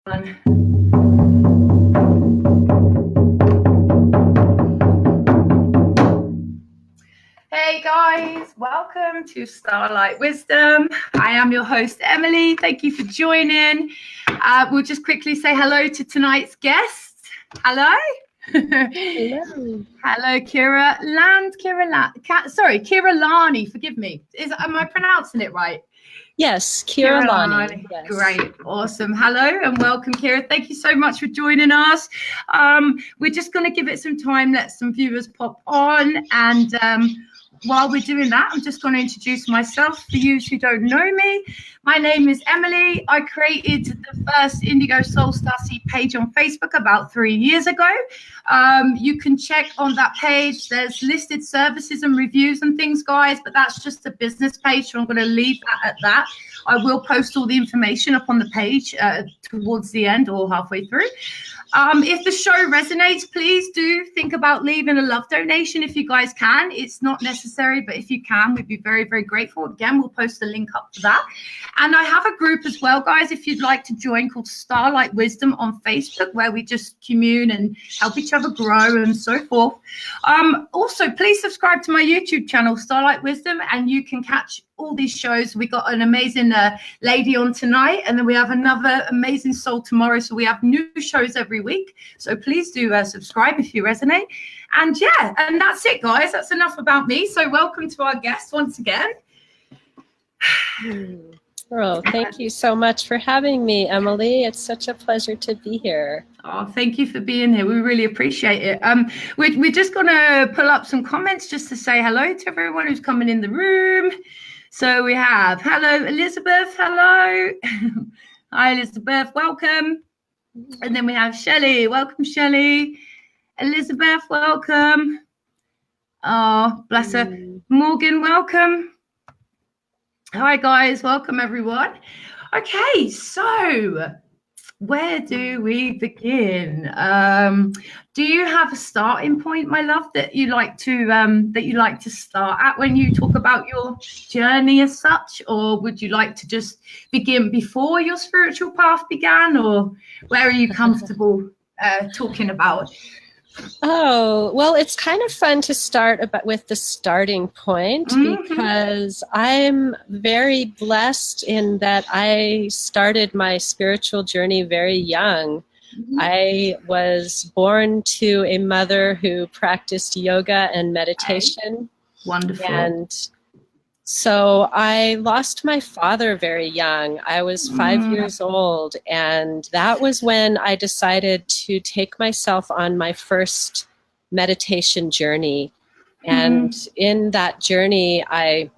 Hey guys, welcome to Starlight Wisdom. I am your host, Emily. Thank you for joining. We'll just quickly say hello to tonight's guest. Hello. Hello. Hello, Keira Lani. Forgive me. Am I pronouncing it right? Yes, Keira Lani. Yes. Great, awesome. Hello and welcome, Keira. Thank you so much for joining us. We're just going to give it some time, let some viewers pop on, and while we're doing that, I'm just going to introduce myself for you who don't know me. My name is Emily. I created the first Indigo Soul Star Seed page on Facebook about 3 years ago. You can check on that page. There's listed services and reviews and things, guys, but that's just a business page, so I'm going to leave that at that. I will post all the information up on the page towards the end or halfway through. If the show resonates, please do think about leaving a love donation if you guys can. It's not necessary, but if you can, we'd be very, very grateful. Again, we'll post the link up for that. And I have a group as well, guys, if you'd like to join, called Starlight Wisdom on Facebook, where we just commune and help each other grow and so forth. Also, please subscribe to my YouTube channel, Starlight Wisdom, and you can catch all these shows. We got an amazing lady on tonight, and then we have another amazing soul tomorrow. So we have new shows every week. So please do subscribe if you resonate. And yeah, and that's it, guys. That's enough about me. So welcome to our guest once again. Oh, thank you so much for having me, Emily. It's such a pleasure to be here. Oh, thank you for being here. We really appreciate it. We're just going to pull up some comments just to say hello to everyone who's coming in the room. So we have, hello, Elizabeth, hello. Hi, Elizabeth, welcome. And then we have Shelley, welcome, Shelley. Elizabeth, welcome. Oh, bless her. Morgan, welcome. Hi, guys, welcome, everyone. Okay, so where do we begin? Do you have a starting point, my love, that you like to start at when you talk about your journey as such, or would you like to just begin before your spiritual path began, or where are you comfortable talking about? Oh, well, it's kind of fun to start with the starting point, because I'm very blessed in that I started my spiritual journey very young. I was born to a mother who practiced yoga and meditation. Wonderful. And so I lost my father very young. I was 5 years old, and that was when I decided to take myself on my first meditation journey. And in that journey, I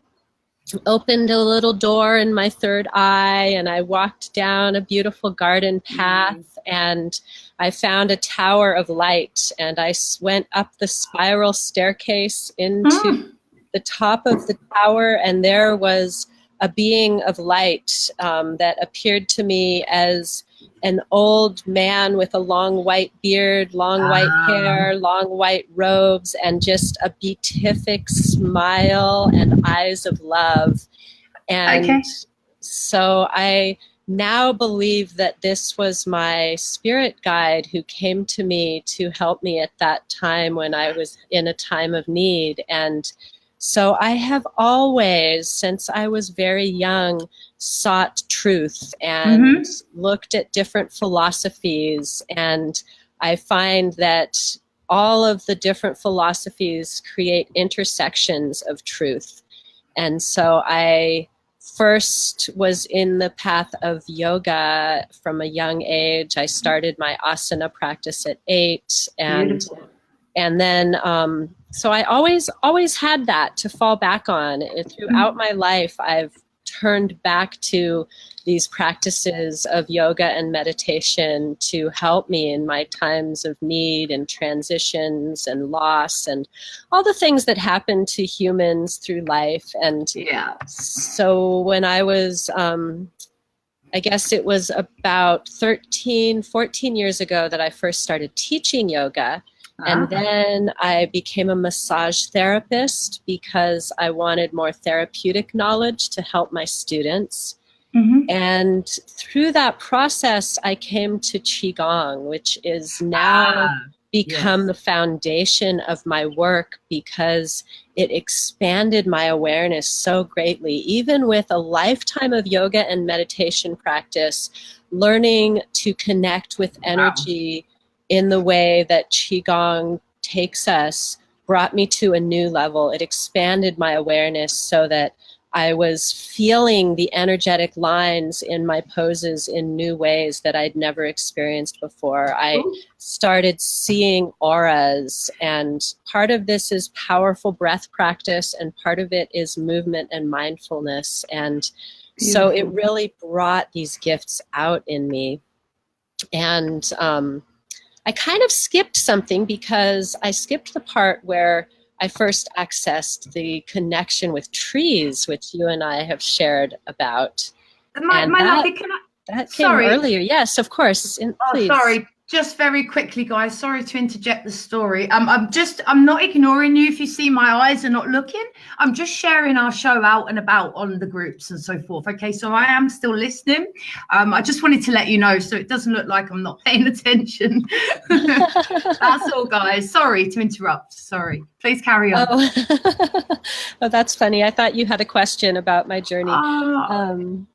opened a little door in my third eye, and I walked down a beautiful garden path, and I found a tower of light, and I went up the spiral staircase into the top of the tower, and there was a being of light that appeared to me as an old man with a long white beard, long white hair, long white robes, and just a beatific smile and eyes of love. And so I now believe that this was my spirit guide who came to me to help me at that time when I was in a time of need. And so I have always, since I was very young, sought truth and looked at different philosophies. And I find that all of the different philosophies create intersections of truth. And so I first was in the path of yoga from a young age. I started my asana practice at 8, and then so I always had that to fall back on. And throughout my life, I've turned back to these practices of yoga and meditation to help me in my times of need and transitions and loss and all the things that happen to humans through life. And so when I was, I guess it was about 14 years ago that I first started teaching yoga. And then I became a massage therapist because I wanted more therapeutic knowledge to help my students. And through that process, I came to qigong, which is now become the foundation of my work, because it expanded my awareness so greatly. Even with a lifetime of yoga and meditation practice, learning to connect with energy in the way that qigong takes us brought me to a new level. It expanded my awareness so that I was feeling the energetic lines in my poses in new ways that I'd never experienced before. I started seeing auras, and part of this is powerful breath practice, and part of it is movement and mindfulness. And so it really brought these gifts out in me. And I kind of skipped something, because I skipped the part where I first accessed the connection with trees, which you and I have shared about. That came earlier. Yes, of course. Please. Sorry. Just very quickly, guys. Sorry to interject the story. I'm not ignoring you if you see my eyes are not looking. I'm just sharing our show out and about on the groups and so forth. Okay, so I am still listening. I just wanted to let you know so it doesn't look like I'm not paying attention. That's all, guys. Sorry to interrupt. Sorry. Please carry on. Oh, that's funny. I thought you had a question about my journey.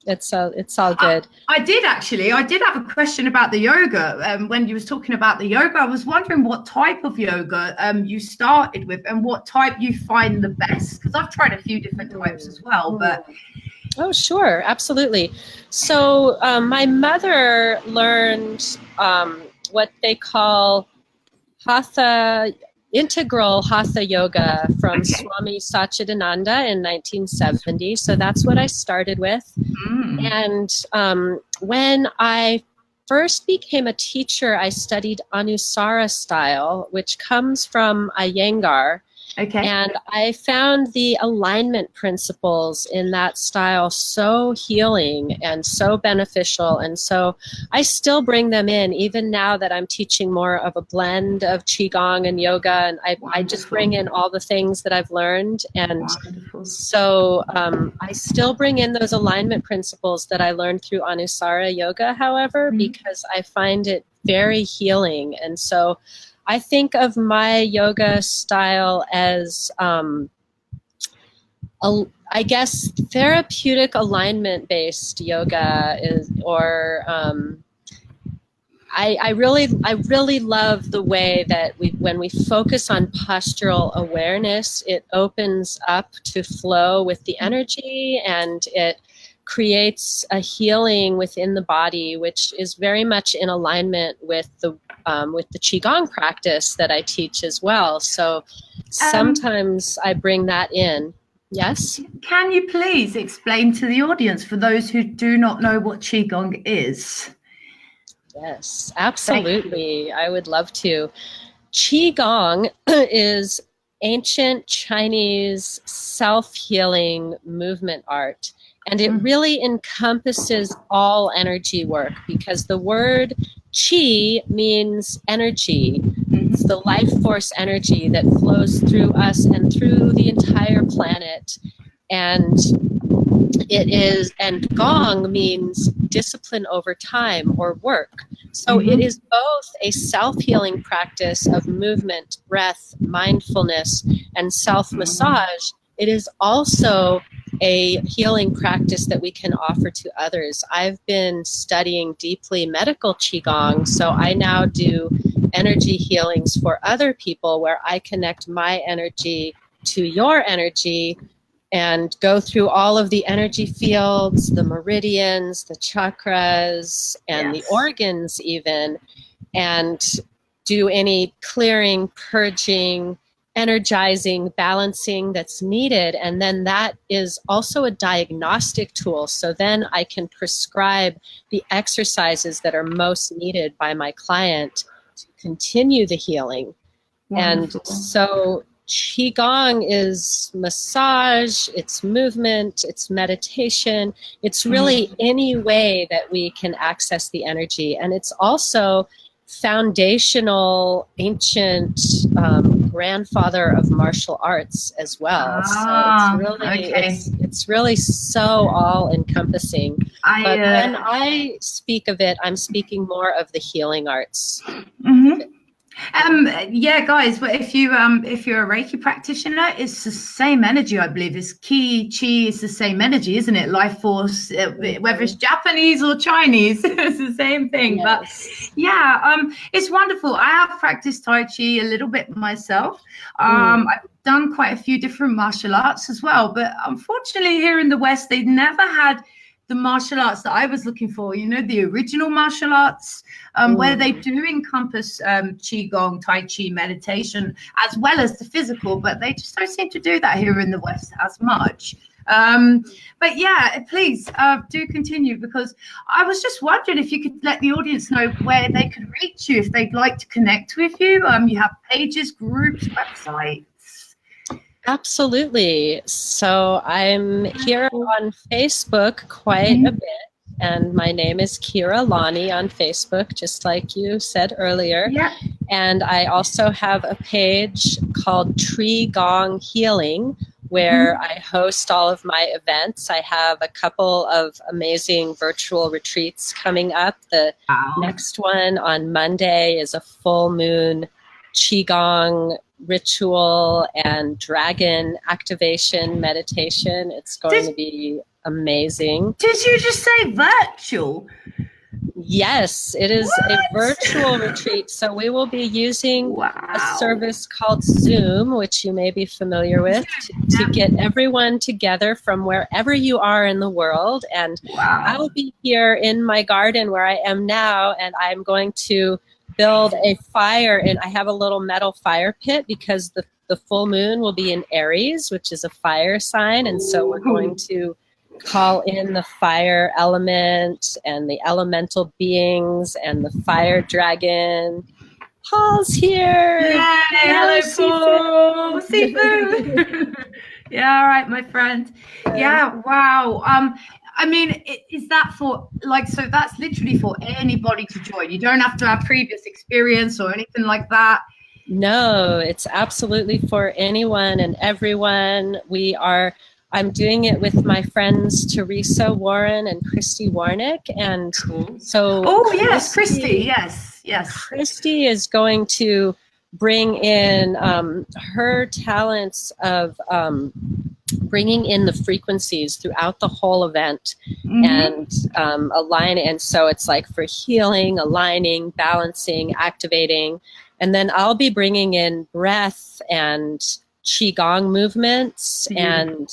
It's all good. I did actually. I did have a question about the yoga. When you was talking about the yoga, I was wondering what type of yoga you started with, and what type you find the best. Because I've tried a few different types as well. But oh, sure, absolutely. So my mother learned what they call integral hatha yoga from Swami Satchidananda in 1970. So that's what I started with. And when I first became a teacher, I studied Anusara style, which comes from Iyengar. And I found the alignment principles in that style so healing and so beneficial. And so I still bring them in, even now that I'm teaching more of a blend of qigong and yoga. And I just bring in all the things that I've learned. And so I still bring in those alignment principles that I learned through Anusara yoga, however, because I find it very healing. And so I think of my yoga style as, I guess, therapeutic alignment-based yoga I really love the way that when we focus on postural awareness, it opens up to flow with the energy, and it creates a healing within the body, which is very much in alignment with the qigong practice that I teach as well. So sometimes I bring that in. Yes? Can you please explain to the audience, for those who do not know, what qigong is? Yes, absolutely. I would love to. Qigong is ancient Chinese self-healing movement art. And it really encompasses all energy work, because the word qi means energy. It's the life force energy that flows through us and through the entire planet. And gong means discipline over time or work. So it is both a self-healing practice of movement, breath, mindfulness, and self-massage. It is also a healing practice that we can offer to others. I've been studying deeply medical qigong, so I now do energy healings for other people, where I connect my energy to your energy and go through all of the energy fields, the meridians, the chakras, and the organs even, and do any clearing, purging, energizing, balancing that's needed. And then that is also a diagnostic tool. So then I can prescribe the exercises that are most needed by my client to continue the healing. Wonderful. And so qigong is massage, it's movement, it's meditation. It's really any way that we can access the energy. And it's also foundational ancient grandfather of martial arts as well. It's really so all encompassing. But when I speak of it, I'm speaking more of the healing arts. Yeah, guys, but if you're a Reiki practitioner, it's the same energy, I believe. It's chi is the same energy, isn't it? Life force, whether it's Japanese or Chinese, it's the same thing. Yes. But yeah, it's wonderful. I have practiced Tai Chi a little bit myself. I've done quite a few different martial arts as well, but unfortunately here in the West, they've never had the martial arts that I was looking for, you know, the original martial arts, where they do encompass qigong, tai chi, meditation, as well as the physical, but they just don't seem to do that here in the West as much. But yeah, please do continue, because I was just wondering if you could let the audience know where they could reach you if they'd like to connect with you. You have pages, groups, websites. Absolutely. So I'm here on Facebook quite a bit, and my name is Keira Lani on Facebook, just like you said earlier. Yeah. And I also have a page called Tree Gong Healing, where I host all of my events. I have a couple of amazing virtual retreats coming up. The next one on Monday is a full moon qigong ritual and dragon activation meditation. It's going to be amazing. Did you just say virtual? Yes, it is a virtual retreat. So we will be using a service called Zoom, which you may be familiar with, to get everyone together from wherever you are in the world. And I will be here in my garden where I am now, and I'm going to build a fire, and I have a little metal fire pit because the full moon will be in Aries, which is a fire sign. And so we're going to call in the fire element and the elemental beings and the fire dragon. Paul's here. Yay, hello, Paul. Sifu. Yeah, all right, my friend. Yeah, wow. I mean, is that for, like, so that's literally for anybody to join? You don't have to have previous experience or anything like that? No, it's absolutely for anyone and everyone. I'm doing it with my friends Teresa Warren and Christy Warnick. And so Christy, yes. Christy is going to bring in her talents of bringing in the frequencies throughout the whole event and align. And so it's like for healing, aligning, balancing, activating. And then I'll be bringing in breath and qigong movements. And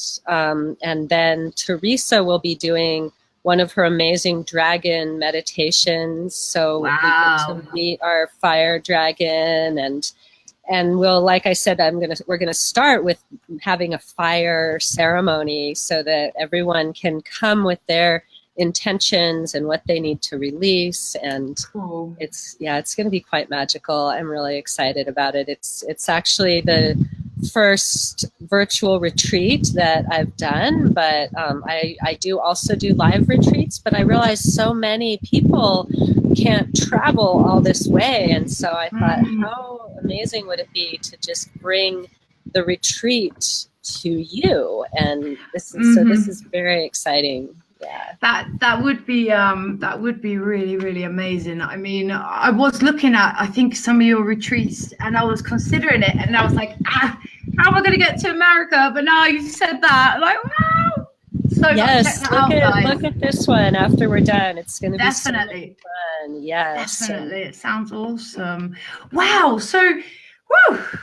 then Teresa will be doing one of her amazing dragon meditations. So we get to meet our fire dragon, and we'll, like I said, we're gonna start with having a fire ceremony so that everyone can come with their intentions and what they need to release. And it's going to be quite magical. I'm really excited about it. It's actually the first virtual retreat that I've done, but I do also do live retreats, but I realize so many people can't travel all this way. And so I thought, how amazing would it be to just bring the retreat to you? And this is very exciting. Yeah. That would be really, really amazing. I mean, I was looking at, I think, some of your retreats, and I was considering it, and I was like, how am I going to get to America? But now you said that, like, wow. So yes, look at this one after we're done. It's going to be so fun. Yes, definitely. It sounds awesome. Wow. So,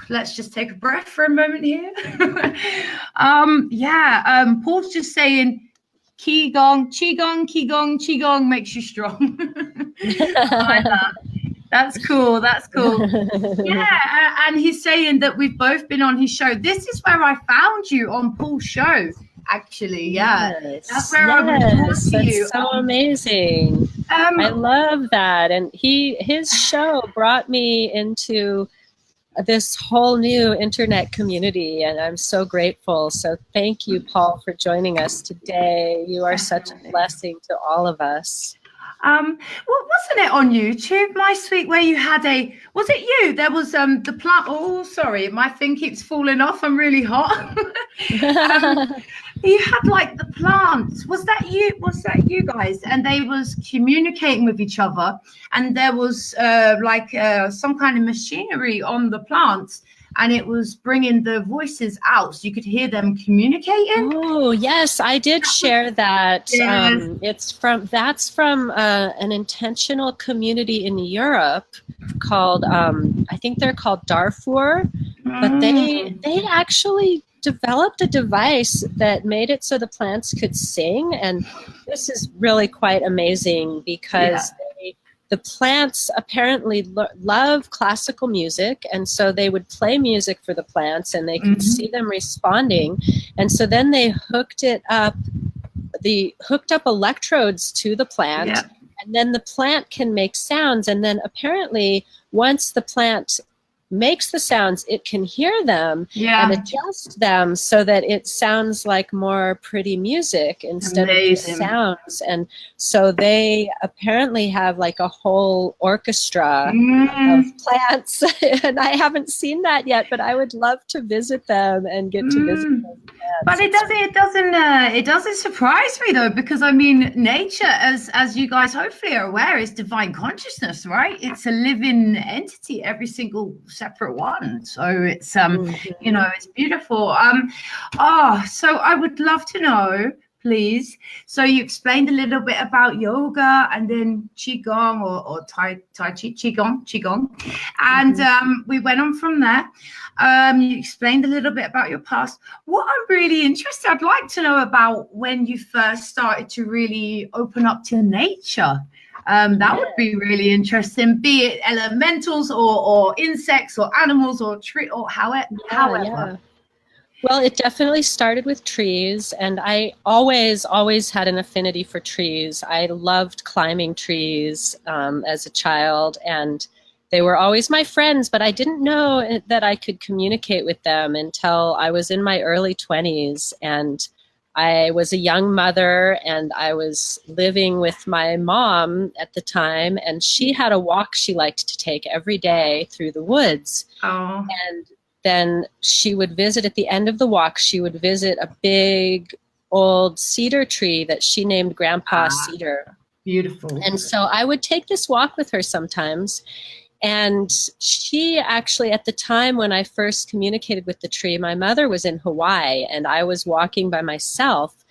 let's just take a breath for a moment here. Paul's just saying, qigong makes you strong. I like that. That's cool. Yeah, and he's saying that we've both been on his show. This is where I found you, on Paul's show, actually. Yeah, that's where I was talking to you. So amazing. I love that. And his show brought me into this whole new internet community, and I'm so grateful. So thank you, Paul, for joining us today. You are such a blessing to all of us. Well, wasn't it on YouTube, my sweet, where you had was it you? There was the plant. Oh, sorry, my thing keeps falling off. I'm really hot. You had like the plants. Was that you? Was that you guys? And they was communicating with each other, and there was some kind of machinery on the plants, and it was bringing the voices out, so you could hear them communicating. Oh, yes, I did share that. Yes. That's from an intentional community in Europe called, I think they're called Darfur, but they actually developed a device that made it so the plants could sing. And this is really quite amazing because the plants apparently love classical music, and so they would play music for the plants and they could see them responding. And so then they hooked up electrodes to the plant, and then the plant can make sounds. And then apparently once the plant makes the sounds, it can hear them and adjust them so that it sounds like more pretty music instead of just sounds. And so they apparently have like a whole orchestra of plants, and I haven't seen that yet, but I would love to visit them and get to visit them. But it doesn't surprise me though, because I mean, nature, as you guys hopefully are aware, is divine consciousness, right? It's a living entity, every single separate one. So it's it's beautiful. So I would love to know, please. So you explained a little bit about yoga and then qigong or tai chi, qigong, and we went on from there. You explained a little bit about your past. What I'm really interested, I'd like to know about when you first started to really open up to nature. That would be really interesting, be it elementals or insects or animals or tree or however. Well, it definitely started with trees, and I always had an affinity for trees. I loved climbing trees as a child, and they were always my friends, but I didn't know that I could communicate with them until I was in my early 20s, and I was a young mother, and I was living with my mom at the time, and she had a walk she liked to take every day through the woods. Oh. And then she would visit, at the end of the walk, she would visit a big old cedar tree that she named Grandpa Cedar. Beautiful. And so I would take this walk with her sometimes. And she actually, at the time when I first communicated with the tree, my mother was in Hawaii and I was walking by myself.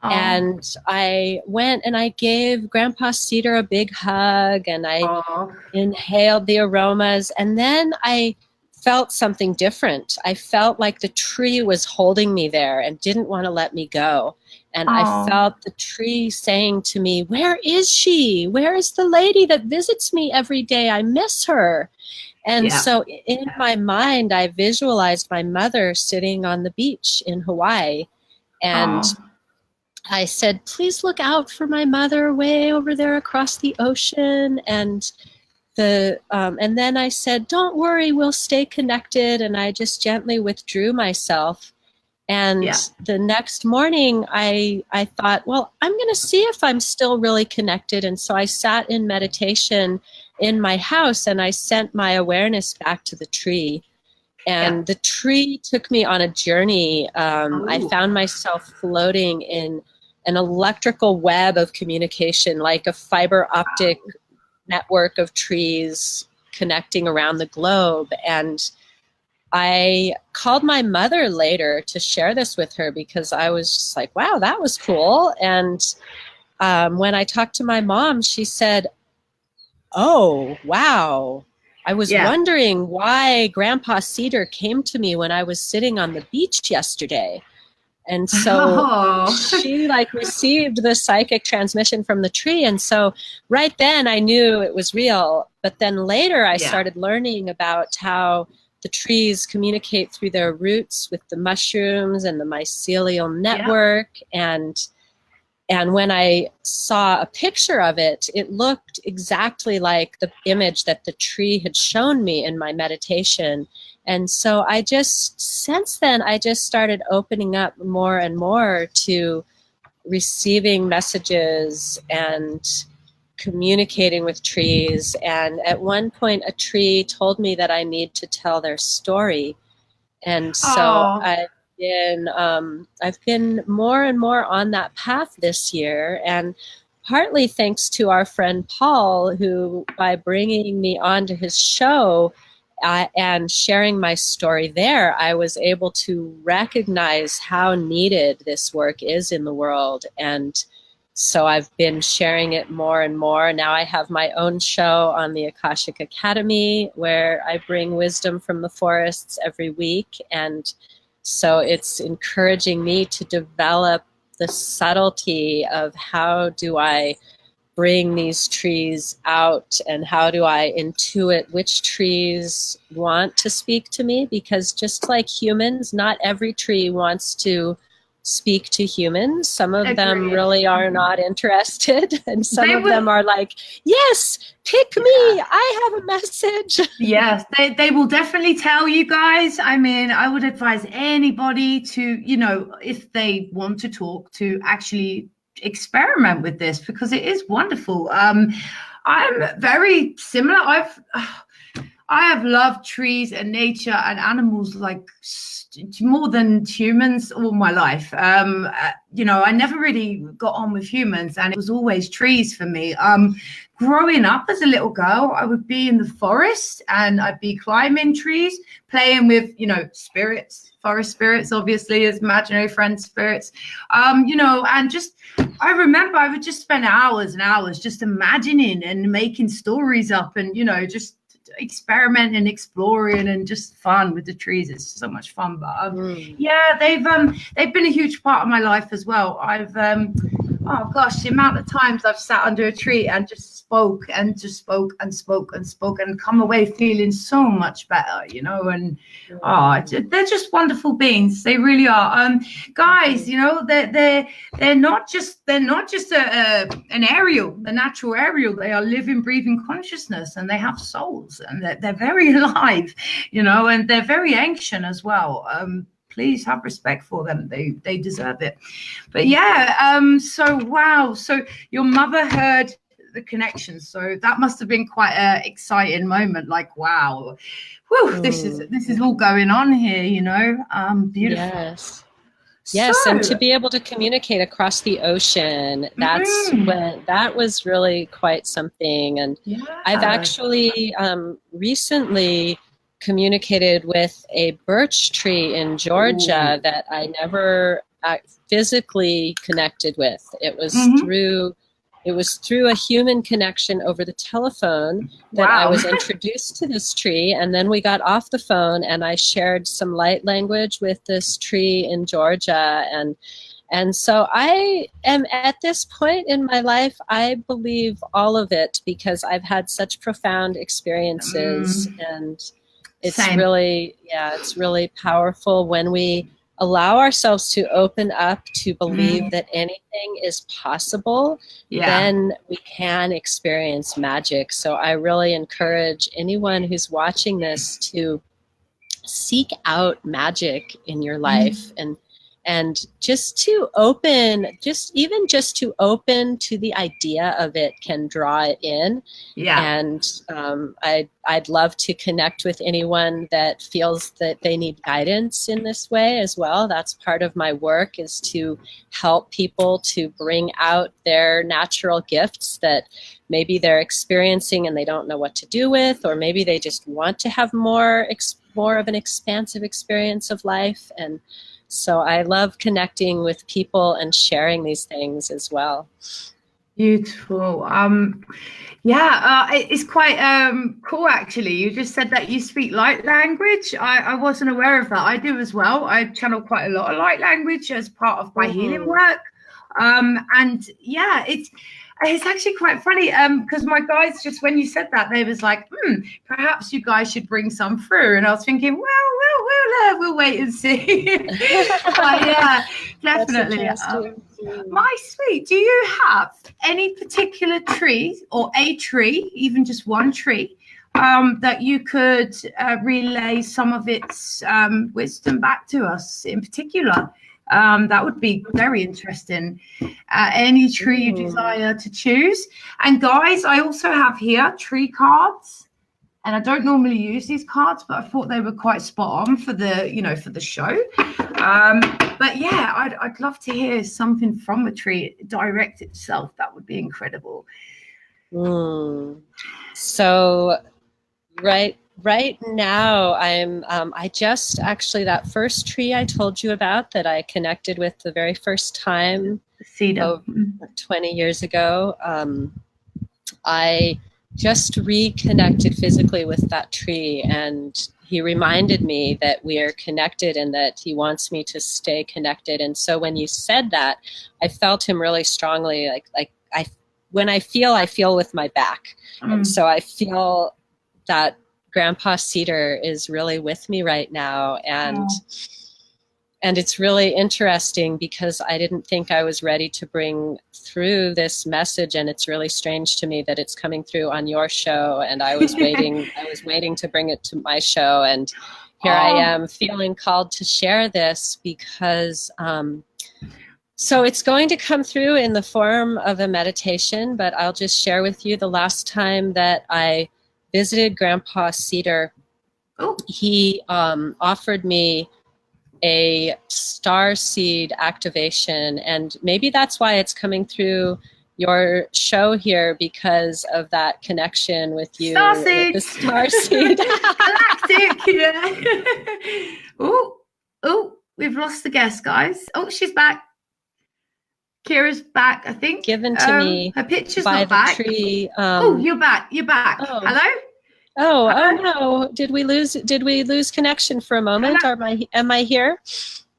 Oh. And I went and I gave Grandpa Cedar a big hug, and I inhaled the aromas, and then I felt something different. I felt like the tree was holding me there and didn't want to let me go. And I felt the tree saying to me, "Where is she? Where is the lady that visits me every day? I miss her." And so in my mind, I visualized my mother sitting on the beach in Hawaii. And I said, "Please look out for my mother way over there across the ocean." And then I said, "Don't worry, we'll stay connected." And I just gently withdrew myself. And the next morning I thought, well, I'm going to see if I'm still really connected. And so I sat in meditation in my house and I sent my awareness back to the tree. And the tree took me on a journey. I found myself floating in an electrical web of communication, like a fiber optic network of trees connecting around the globe. And I called my mother later to share this with her because I was just like, wow, that was cool. And when I talked to my mom, she said, "Oh, wow. I was wondering why Grandpa Cedar came to me when I was sitting on the beach yesterday." And so she received the psychic transmission from the tree. And so right then I knew it was real. But then later I started learning about how the trees communicate through their roots with the mushrooms and the mycelial network. And when I saw a picture of it, it looked exactly like the image that the tree had shown me in my meditation. And so since then, I just started opening up more and more to receiving messages and communicating with trees. And at one point, a tree told me that I need to tell their story. And so Oh, I've been more and more on that path this year, and partly thanks to our friend Paul, who, by bringing me onto his show and sharing my story there, I was able to recognize how needed this work is in the world. And so I've been sharing it more and more. Now I have my own show on the Akashic Academy where I bring wisdom from the forests every week. And so it's encouraging me to develop the subtlety of how do I bring these trees out, and how do I intuit which trees want to speak to me, because just like humans, not every tree wants to speak to humans. Some of them really are not interested, and some of them are like, yes, pick me, I have a message. Yes, they will definitely tell you guys. I mean, I would advise anybody to, you know, if they want to talk, to actually experiment with this, because it is wonderful. I'm very similar. I have loved trees and nature and animals like more than humans all my life. You know, I never really got on with humans, and it was always trees for me. Growing up as a little girl, I would be in the forest and I'd be climbing trees, playing with, you know, spirits, forest spirits, obviously, as imaginary friend spirits. You know, and just, I remember I would just spend hours and hours just imagining and making stories up, and, you know, just experimenting, exploring, and just fun with the trees. It's so much fun. But yeah, they've been a huge part of my life as well. I've oh gosh, the amount of times I've sat under a tree and just spoke and just spoke and spoke and spoke and come away feeling so much better, you know. And they're just wonderful beings. They really are. Guys, you know, they're not just an aerial, the natural aerial. They are living, breathing consciousness, and they have souls, and they're very alive, you know, and they're very ancient as well. Please have respect for them. They deserve it. But yeah, so wow. So your mother heard the connection. So that must have been quite an exciting moment. Like, wow, whew, this is all going on here, you know. Beautiful. Yes. Yes, and to be able to communicate across the ocean, that was really quite something. And I've actually recently communicated with a birch tree in Georgia that I never physically connected with. It was through a human connection over the telephone that I was introduced to this tree, and then we got off the phone and I shared some light language with this tree in Georgia. And so I am at this point in my life, I believe all of it, because I've had such profound experiences. And it's it's really powerful when we allow ourselves to open up to believe that anything is possible, then we can experience magic. So I really encourage anyone who's watching this to seek out magic in your life, and just to open, just to open to the idea of it can draw it in. And I'd love to connect with anyone that feels that they need guidance in this way as well. That's part of my work, is to help people to bring out their natural gifts that maybe they're experiencing and they don't know what to do with, or maybe they just want to have more of an expansive experience of life. And so I love connecting with people and sharing these things as well. Beautiful. It's quite cool, actually. You just said that you speak light language. I wasn't aware of that. I do as well. I channel quite a lot of light language as part of my healing work. And yeah, it's actually quite funny, because my guys, just when you said that, they was like, perhaps you guys should bring some through. And I was thinking, we'll wait and see. But yeah, definitely. My sweet, do you have any particular tree, or a tree, even just one tree, that you could relay some of its wisdom back to us in particular? That would be very interesting. Any tree you desire to choose. And guys, I also have here tree cards. And I don't normally use these cards, but I thought they were quite spot on for the, for the show. But yeah, I'd love to hear something from a tree direct itself. That would be incredible. So right now I just actually, that first tree I told you about that I connected with the very first time, cedar, 20 years ago, I just reconnected physically with that tree, and he reminded me that we are connected and that he wants me to stay connected. And so when you said that, I felt him really strongly, when I feel with my back. And so I feel that Grandpa Cedar is really with me right now. And it's really interesting because I didn't think I was ready to bring through this message, and it's really strange to me that it's coming through on your show, and I was waiting to bring it to my show, and here I am feeling called to share this because so it's going to come through in the form of a meditation, but I'll just share with you the last time that I visited Grandpa Cedar. He offered me a star seed activation, and maybe that's why it's coming through your show here, because of that connection with you. Star seed. With the star seed. Galactic, yeah. Oh, we've lost the guest, guys. Oh, she's back. Kira's back, I think. Given to me. Her picture's by not the back. Tree. You're back. Oh. Hello? Oh no! Did we lose connection for a moment? Hello? Am I here?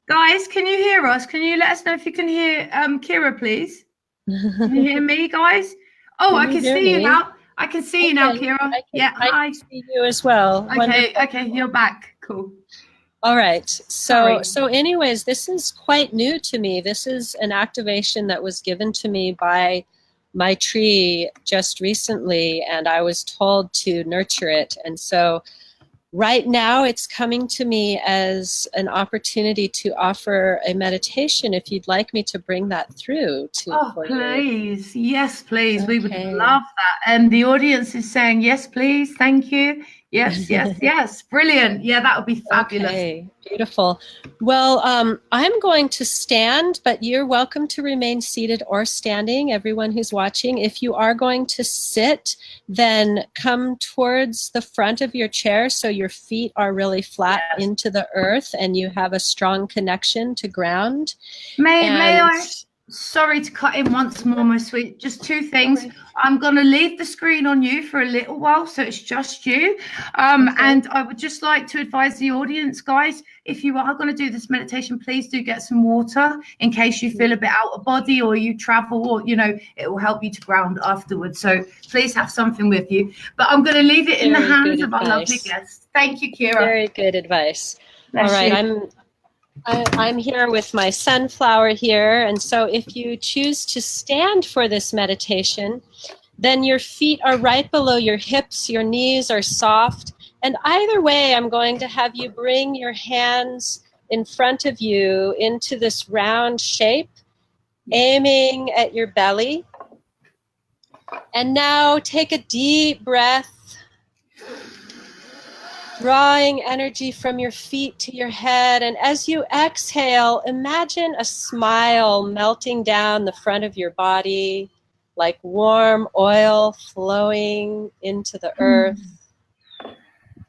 Guys, can you hear us? Can you let us know if you can hear Keira, please? Can you hear me, guys? Oh, I can see you now. I can see you now, Keira. I hi. can see you as well. Okay, you're back. Cool. All right. So anyways, this is quite new to me. This is an activation that was given to me by my tree just recently, and I was told to nurture it. And so right now it's coming to me as an opportunity to offer a meditation, if you'd like me to bring that through. Please. Yes, please. Okay. We would love that. And the audience is saying, yes, please. Thank you. Yes. Brilliant. Yeah, that would be fabulous. Okay, beautiful. Well, I'm going to stand, but you're welcome to remain seated or standing, everyone who's watching. If you are going to sit, then come towards the front of your chair so your feet are really flat into the earth and you have a strong connection to ground. May I? Sorry to cut in once more, my sweet. Just two things. I'm going to leave the screen on you for a little while, so it's just you. And I would just like to advise the audience, guys, if you are going to do this meditation, please do get some water in case you feel a bit out of body or you travel, or, it will help you to ground afterwards. So please have something with you. But I'm going to leave it in the hands of our lovely guests. Thank you, Keira. Very good advice. All right, I'm here with my sunflower here, and so if you choose to stand for this meditation, then your feet are right below your hips, your knees are soft, and either way I'm going to have you bring your hands in front of you into this round shape, aiming at your belly. And now take a deep breath, drawing energy from your feet to your head. And as you exhale, imagine a smile melting down the front of your body, like warm oil flowing into the earth.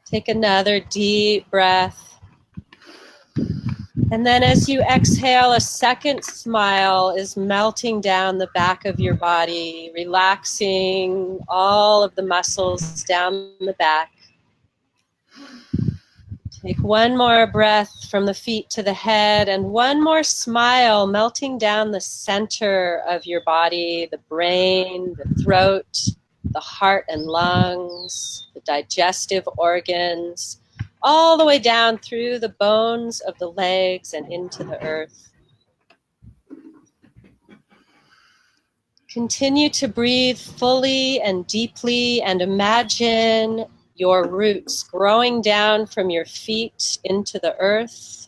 Take another deep breath. And then as you exhale, a second smile is melting down the back of your body, relaxing all of the muscles down the back. Take one more breath from the feet to the head, and one more smile melting down the center of your body, the brain, the throat, the heart and lungs, the digestive organs, all the way down through the bones of the legs and into the earth. Continue to breathe fully and deeply, and imagine your roots growing down from your feet into the earth.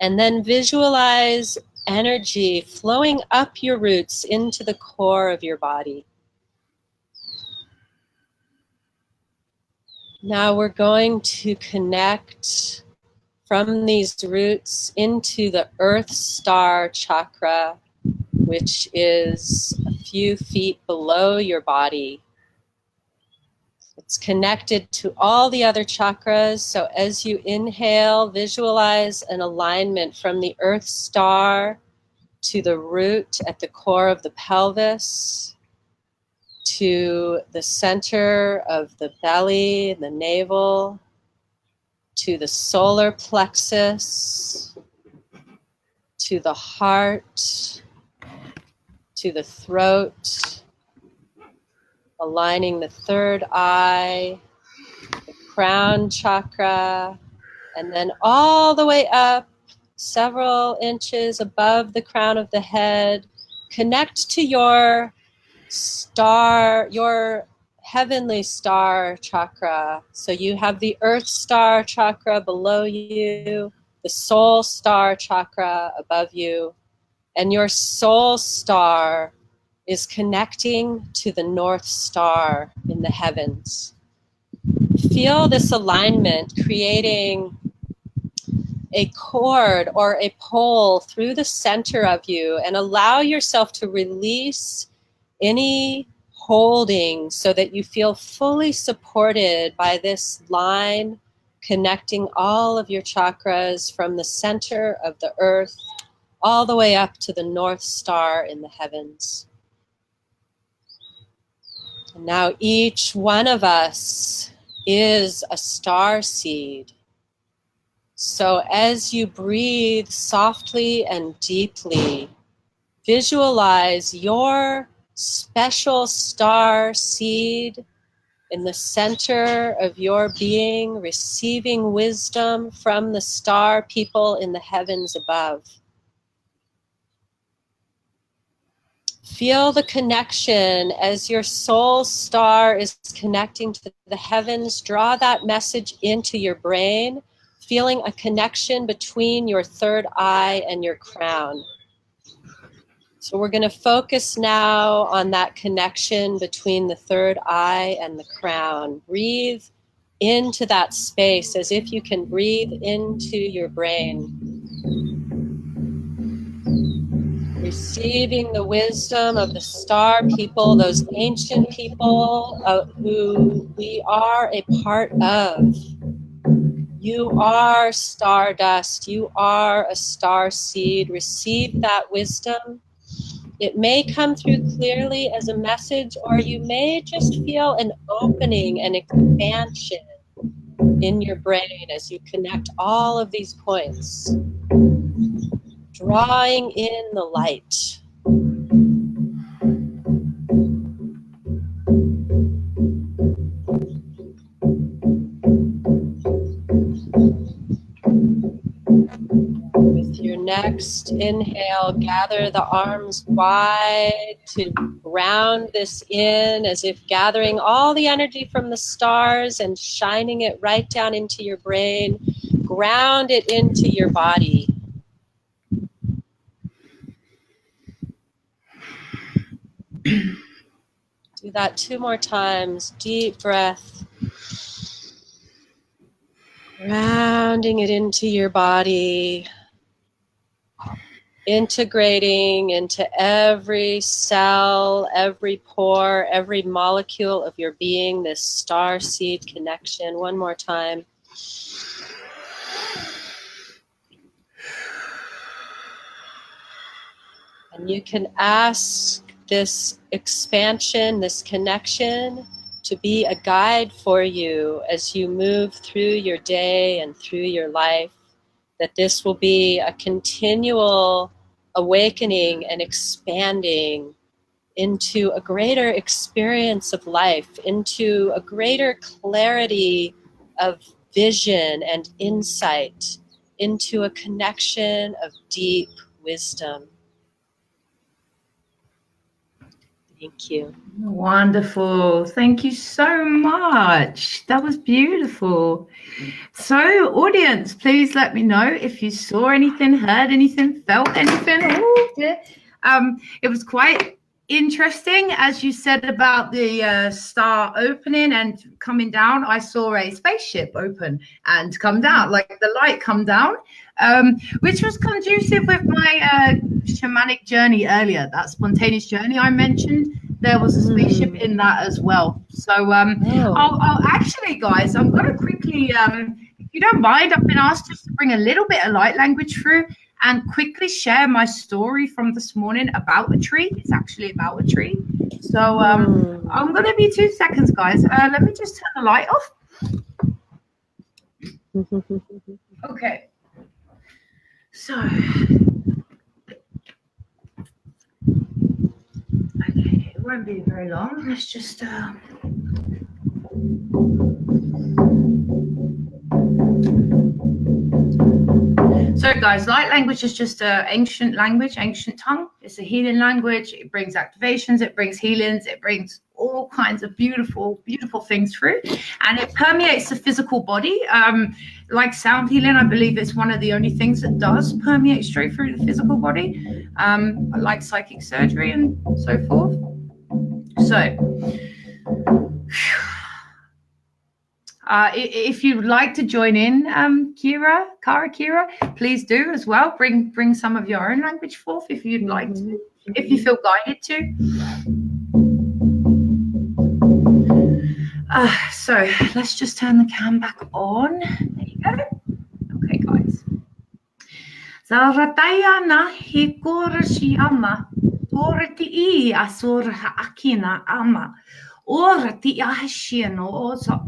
And then visualize energy flowing up your roots into the core of your body. Now we're going to connect from these roots into the Earth Star chakra, which is a few feet below your body. It's connected to all the other chakras, so as you inhale, visualize an alignment from the Earth Star to the root at the core of the pelvis, to the center of the belly, the navel, to the solar plexus, to the heart, to the throat, aligning the third eye, the crown chakra, and then all the way up, several inches above the crown of the head. Connect to your star, your heavenly star chakra. So you have the Earth Star chakra below you, the Soul Star chakra above you, and your Soul Star is connecting to the North Star in the heavens. Feel this alignment creating a cord or a pole through the center of you, and allow yourself to release any holding so that you feel fully supported by this line connecting all of your chakras from the center of the earth all the way up to the North Star in the heavens. And now each one of us is a star seed. So as you breathe softly and deeply, visualize your special star seed in the center of your being, receiving wisdom from the star people in the heavens above. Feel the connection as your soul star is connecting to the heavens. Draw that message into your brain, feeling a connection between your third eye and your crown. So we're going to focus now on that connection between the third eye and the crown. Breathe into that space as if you can breathe into your brain. Receiving the wisdom of the star people, those ancient people who we are a part of. You are stardust. You are a star seed. Receive that wisdom. It may come through clearly as a message, or you may just feel an opening, an expansion in your brain as you connect all of these points. Drawing in the light. With your next inhale, gather the arms wide to ground this in, as if gathering all the energy from the stars and shining it right down into your brain. Ground it into your body. Do that 2 more times. Deep breath. Grounding it into your body. Integrating into every cell, every pore, every molecule of your being, this star seed connection. 1 more time. And you can ask this expansion, this connection, to be a guide for you as you move through your day and through your life, that this will be a continual awakening and expanding into a greater experience of life, into a greater clarity of vision and insight, into a connection of deep wisdom. Thank you. Wonderful. Thank you so much. That was beautiful. So, audience, please let me know if you saw anything, heard anything, felt anything. Oh, dear. It was quite interesting, as you said about the star opening and coming down. I saw a spaceship open and come down, like the light come down, which was conducive with my shamanic journey earlier, that spontaneous journey I mentioned. There was a spaceship in that as well. So I'll actually, guys, I'm going to quickly, if you don't mind, I've been asked just to bring a little bit of light language through and quickly share my story from this morning about a tree. It's actually about a tree. So I'm going to be 2 seconds, guys. Let me just turn the light off. Okay. So, okay, it won't be very long. Let's just So guys, light language is just an ancient language, ancient tongue. It's a healing language. It brings activations, it brings healings, it brings all kinds of beautiful, beautiful things through. And it permeates the physical body. Like sound healing, I believe it's one of the only things that does permeate straight through the physical body, like psychic surgery and so forth. So, if you'd like to join in, Keira, please do as well. Bring some of your own language forth if you'd like to, if you feel guided to. So let's just turn the cam back on. There you go. Okay, guys. Zarataya na hikurashi ama, torati I asura akina ama, orati ahashino osa.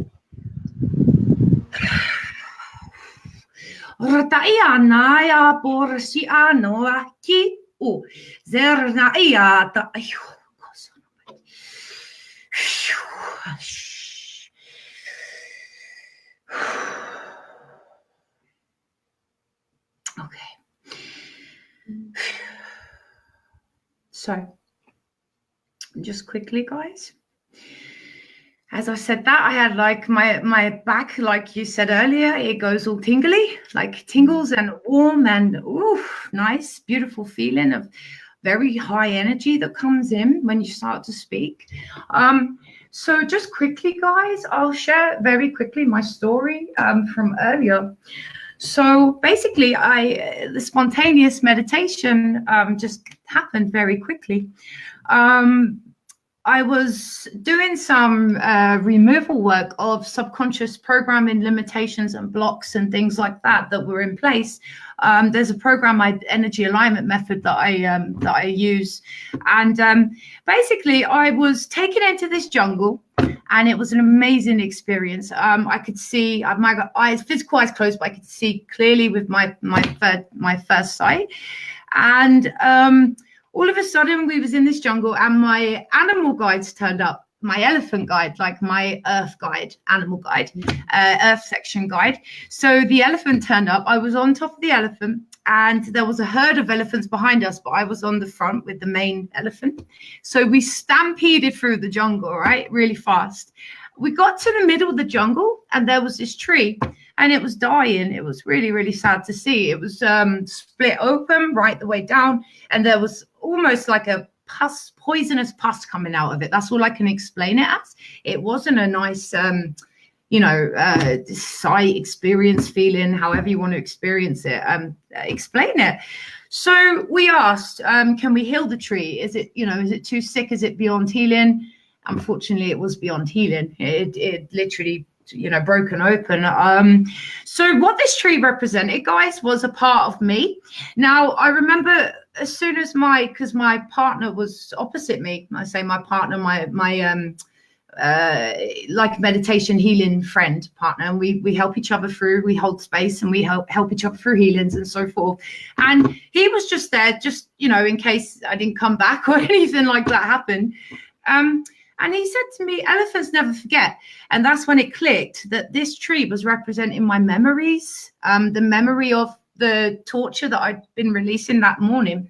Rataya naya porsi ano aki u zernaya ta. Okay. So, just quickly, guys. As I said that, I had like my back, like you said earlier, it goes all tingly, like tingles and warm and oof, nice, beautiful feeling of very high energy that comes in when you start to speak. So just quickly, guys, I'll share very quickly my story from earlier. So basically, the spontaneous meditation just happened very quickly. I was doing some removal work of subconscious programming limitations and blocks and things like that were in place. There's a program, energy alignment method that I use, and basically I was taken into this jungle, and it was an amazing experience. I could see my eyes, physical eyes closed, but I could see clearly with my first sight, and all of a sudden we was in this jungle and my animal guides turned up, my elephant guide, like my earth guide, animal guide, earth section guide. So the elephant turned up. I was on top of the elephant and there was a herd of elephants behind us, but I was on the front with the main elephant. So we stampeded through the jungle, right? Really fast. We got to the middle of the jungle and there was this tree and it was dying. It was really, really sad to see. It was split open right the way down and there was almost like a pus, poisonous pus coming out of it. That's all I can explain it as. It wasn't a nice, sight experience, feeling, however you want to experience it, explain it. So we asked, can we heal the tree? Is it too sick? Is it beyond healing? Unfortunately, it was beyond healing. It literally, broken open. So what this tree represented, guys, was a part of me. Now, I remember as soon as because my partner was opposite me. I say my partner, my like meditation healing friend partner, and we help each other through, we hold space and we help each other through healings and so forth. And he was just there, just, in case I didn't come back or anything like that happened. And he said to me, elephants never forget. And that's when it clicked that this tree was representing my memories, the memory of the torture that I'd been releasing that morning.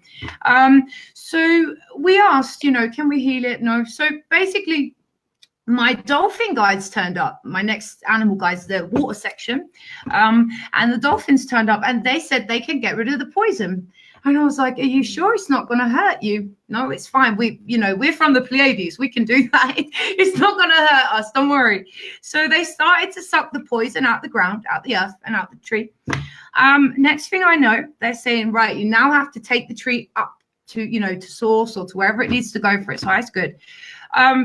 So we asked, can we heal it? No. So basically, my dolphin guides turned up. My next animal guides, the water section, and the dolphins turned up, and they said they can get rid of the poison. And I was like, "Are you sure it's not going to hurt you?" "No, it's fine. We're from the Pleiades. We can do that. It's not going to hurt us. Don't worry." So they started to suck the poison out the ground, out the earth, and out the tree. Next thing I know, they're saying, "Right, you now have to take the tree up to, to source or to wherever it needs to go for its highest good."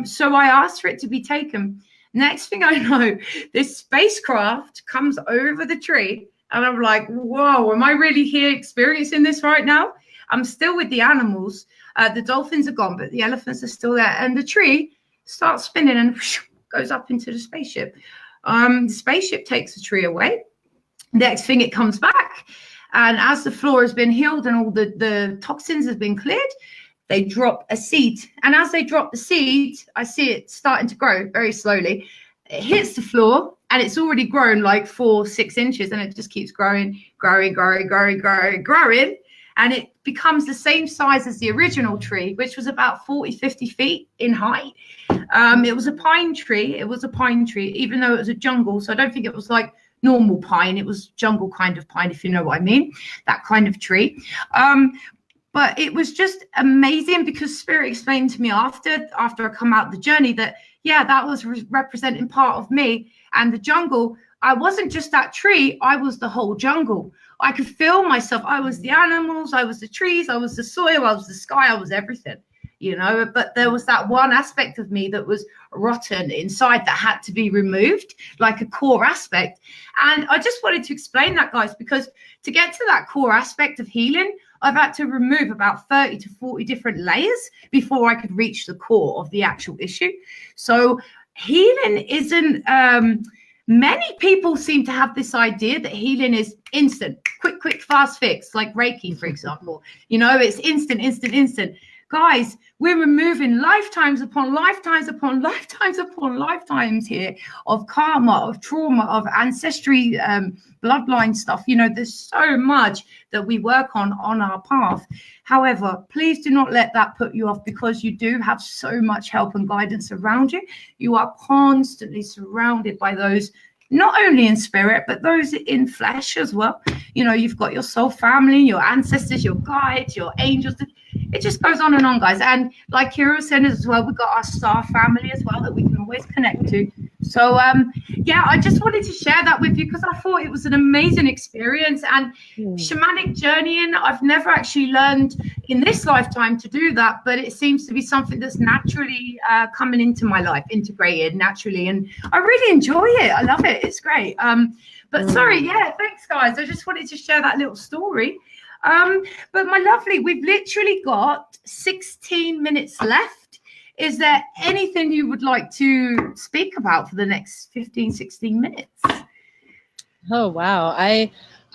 So I asked for it to be taken. Next thing I know, this spacecraft comes over the tree, and I'm like, whoa, am I really here experiencing this right now? I'm still with the animals. The dolphins are gone, but the elephants are still there. And the tree starts spinning and goes up into the spaceship. The spaceship takes the tree away. Next thing, it comes back. And as the floor has been healed and all the toxins have been cleared, they drop a seed. And as they drop the seed, I see it starting to grow very slowly. It hits the floor, and it's already grown like 4-6 inches, and it just keeps growing. And it becomes the same size as the original tree, which was about 40-50 feet in height. It was a pine tree. Even though it was a jungle. So I don't think it was like normal pine. It was jungle kind of pine, if you know what I mean, that kind of tree. But it was just amazing, because Spirit explained to me after I come out the journey that, yeah, that was representing part of me. And the jungle, I wasn't just that tree, I was the whole jungle. I could feel myself. I was the animals, I was the trees, I was the soil, I was the sky, I was everything, But there was that one aspect of me that was rotten inside that had to be removed, like a core aspect. And I just wanted to explain that, guys, because to get to that core aspect of healing, I've had to remove about 30 to 40 different layers before I could reach the core of the actual issue. So healing isn't, many people seem to have this idea that healing is instant, quick, fast fix, like Reiki, for example. It's instant. Guys, we're removing lifetimes upon lifetimes upon lifetimes upon lifetimes here of karma, of trauma, of ancestry, bloodline stuff. There's so much that we work on our path. However, please do not let that put you off, because you do have so much help and guidance around you. You are constantly surrounded by those, not only in spirit, but those in flesh as well. You've got your soul family, your ancestors, your guides, your angels. It just goes on and on, guys. And like Keira said as well, we've got our star family as well that we can always connect to. So, yeah, I just wanted to share that with you, because I thought it was an amazing experience. And shamanic journeying, I've never actually learned in this lifetime to do that, but it seems to be something that's naturally coming into my life, integrated naturally. And I really enjoy it. I love it. It's great. But sorry, yeah, thanks, guys. I just wanted to share that little story. But my lovely, we've literally got 16 minutes left. Is there anything you would like to speak about for the next 15-16 minutes? Oh, wow.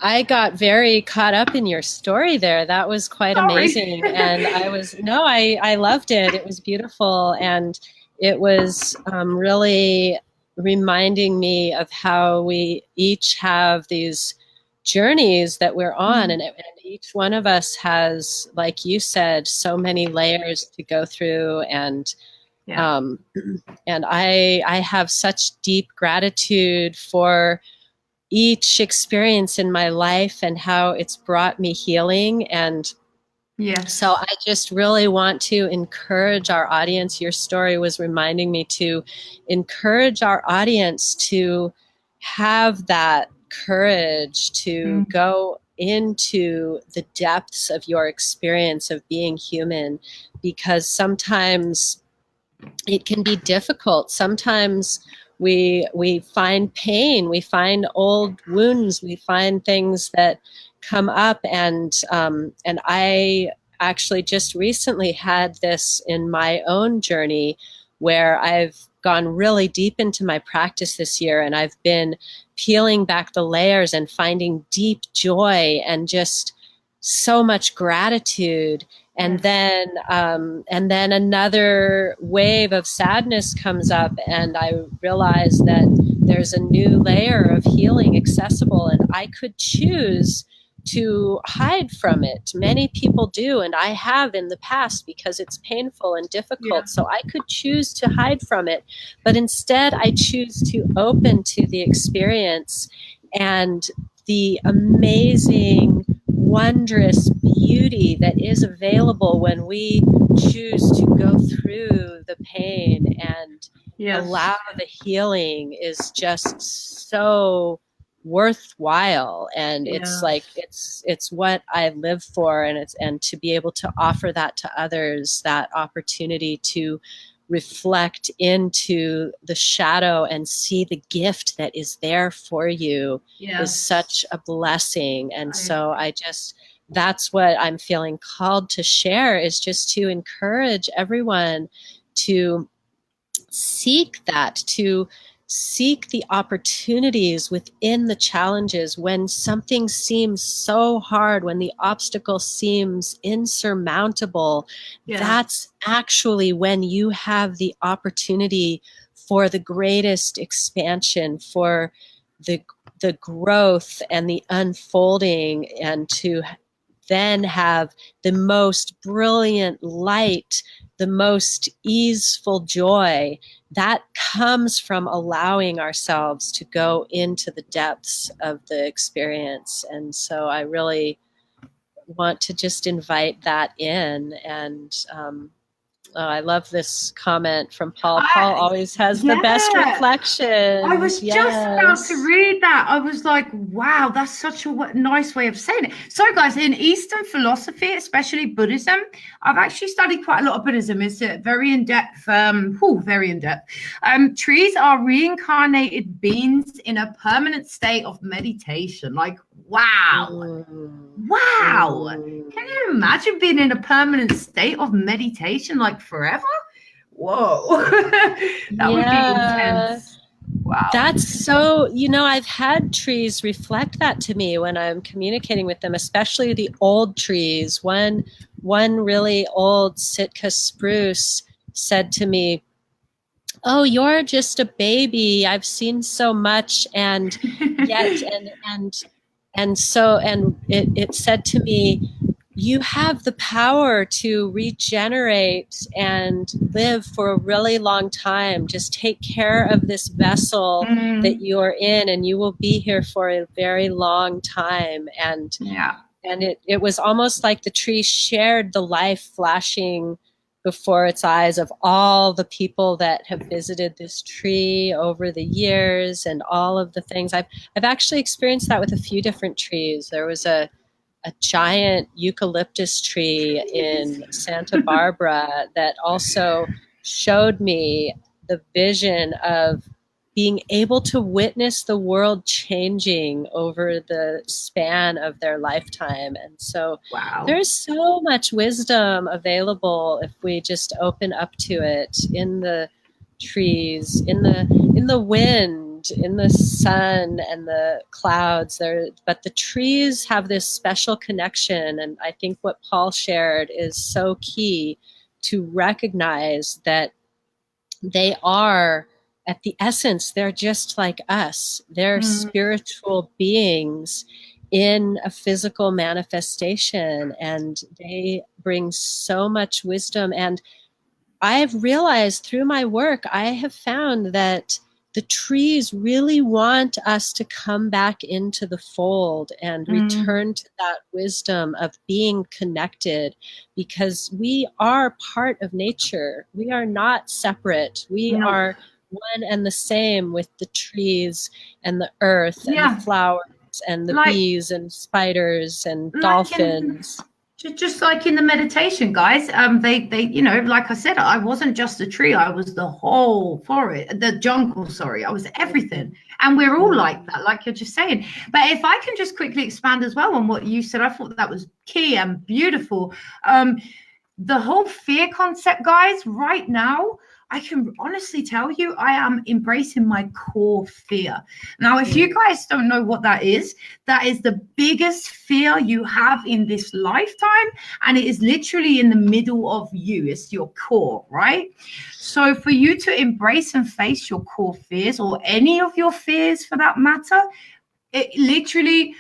I got very caught up in your story there. That was quite amazing. And I loved it. It was beautiful. And it was really reminding me of how we each have these journeys that we're on, and each one of us has, like you said, so many layers to go through, and I have such deep gratitude for each experience in my life and how it's brought me healing. And so I just really want to encourage our audience. Your story was reminding me to encourage our audience to have that courage to go into the depths of your experience of being human, because sometimes it can be difficult. Sometimes we find pain, we find old wounds, we find things that come up, and I actually just recently had this in my own journey, where I've gone really deep into my practice this year, and I've been peeling back the layers and finding deep joy and just so much gratitude. And then another wave of sadness comes up, and I realize that there's a new layer of healing accessible, and I could choose hide from it. Many people do, and I have in the past, because it's painful and difficult. So I could choose to hide from it, but instead I choose to open to the experience and the amazing, wondrous beauty that is available when we choose to go through the pain and allow the healing is just so worthwhile. And it's like it's what I live for, and to be able to offer that to others, that opportunity to reflect into the shadow and see the gift that is there for you is such a blessing. And so that's what I'm feeling called to share, is just to encourage everyone to seek that, to seek the opportunities within the challenges. When something seems so hard, when the obstacle seems insurmountable, that's actually when you have the opportunity for the greatest expansion, for the growth and the unfolding, and to then have the most brilliant light, the most easeful joy that comes from allowing ourselves to go into the depths of the experience. And so I really want to just invite that in. And I love this comment from Paul. Paul always has the best reflection. I was just about to read that. I was like, wow, that's such a nice way of saying it. So guys, in Eastern philosophy, especially Buddhism, I've actually studied quite a lot of Buddhism. It's very in-depth, very in-depth. Trees are reincarnated beings in a permanent state of meditation. Like, wow. Wow. Can you imagine being in a permanent state of meditation, like forever? Whoa. That would be intense. Wow. That's so, I've had trees reflect that to me when I'm communicating with them, especially the old trees. One really old Sitka spruce said to me, "Oh, you're just a baby. I've seen so much." And yet, it said to me, "You have the power to regenerate and live for a really long time. Just take care of this vessel that you're in, and you will be here for a very long time." And it was almost like the tree shared the life flashing before its eyes of all the people that have visited this tree over the years, and all of the things. I've actually experienced that with a few different trees. There was a giant eucalyptus tree in Santa Barbara that also showed me the vision of being able to witness the world changing over the span of their lifetime. And so there's so much wisdom available if we just open up to it, in the trees, in the wind, in the sun and the clouds. But the trees have this special connection, and I think what Paul shared is so key, to recognize that they are, at the essence, they're just like us. They're spiritual beings in a physical manifestation, and they bring so much wisdom. And I've realized through my work, I have found that the trees really want us to come back into the fold and return to that wisdom of being connected, because we are part of nature. We are not separate. We are one and the same with the trees and the earth and the flowers and the bees and spiders and dolphins. Just like in the meditation, guys, they, like I said, I wasn't just a tree. I was the whole forest, the jungle, sorry. I was everything. And we're all like that, like you're just saying. But if I can just quickly expand as well on what you said, I thought that was key and beautiful. The whole fear concept, guys, right now, I can honestly tell you, I am embracing my core fear. Now, if you guys don't know what that is the biggest fear you have in this lifetime. And it is literally in the middle of you. It's your core, right? So for you to embrace and face your core fears, or any of your fears for that matter, it literally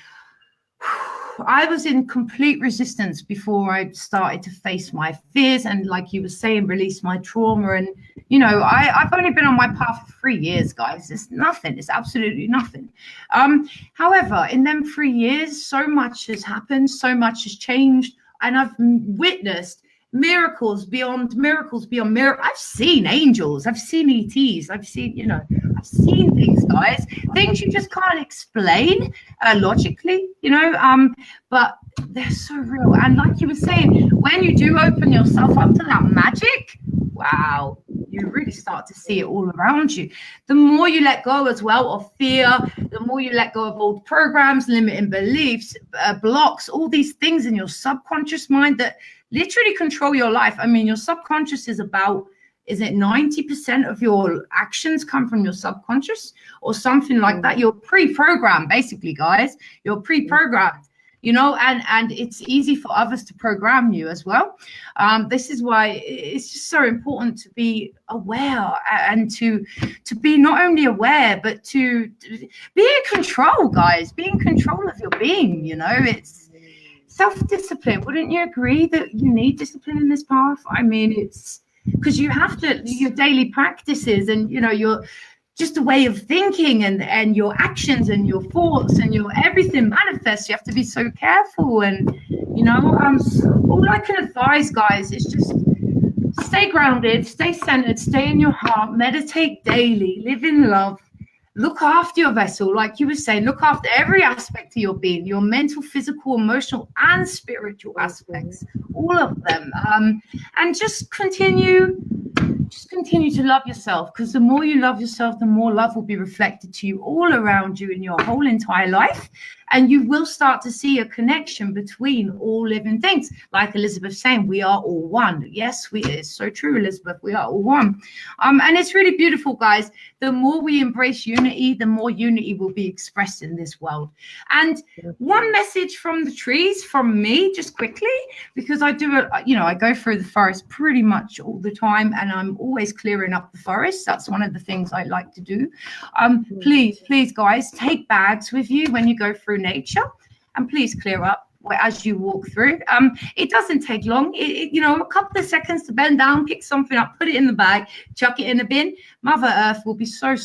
I was in complete resistance before I started to face my fears and, like you were saying, release my trauma. And, you know, I've only been on my path for 3 years, guys. It's nothing. It's absolutely nothing. However, in them 3 years, so much has happened, so much has changed, and I've witnessed miracles beyond miracles beyond miracles. I've seen angels, I've seen ETs, I've seen, you know, I've seen things, guys, things you just can't explain logically, you know, but they're so real. And like you were saying, when you do open yourself up to that magic, wow, you really start to see it all around you. The more you let go as well of fear, the more you let go of old programs, limiting beliefs, blocks, all these things in your subconscious mind that literally control your life. I mean, your subconscious is about, is it 90% of your actions come from your subconscious or something like that? You're pre-programmed, basically, guys. You're pre-programmed, you know, and it's easy for others to program you as well. This is why it's just so important to be aware and to be not only aware, but to be in control, guys. Be in control of your being, you know. It's self-discipline. Wouldn't you agree that you need discipline in this path? I mean, it's because you have to, your daily practices and, you know, your just a way of thinking and your actions and your thoughts and your everything manifests. You have to be so careful. And, you know, all I can advise, guys, is just stay grounded, stay centered, stay in your heart, meditate daily, live in love. Look after your vessel, like you were saying, look after every aspect of your being, your mental, physical, emotional, and spiritual aspects, all of them. And just continue to love yourself, because the more you love yourself, the more love will be reflected to you all around you in your whole entire life. And you will start to see a connection between all living things. Like Elizabeth saying, we are all one. Yes, it's so true, Elizabeth. We are all one. And it's really beautiful, guys. The more we embrace unity, the more unity will be expressed in this world. And one message from the trees, from me, just quickly, because I do, I go through the forest pretty much all the time, and I'm always clearing up the forest. That's one of the things I like to do. Please, guys, take bags with you when you go through nature, and please clear up as you walk through. It doesn't take long. A couple of seconds to bend down, pick something up, put it in the bag, chuck it in a bin. Mother Earth will be so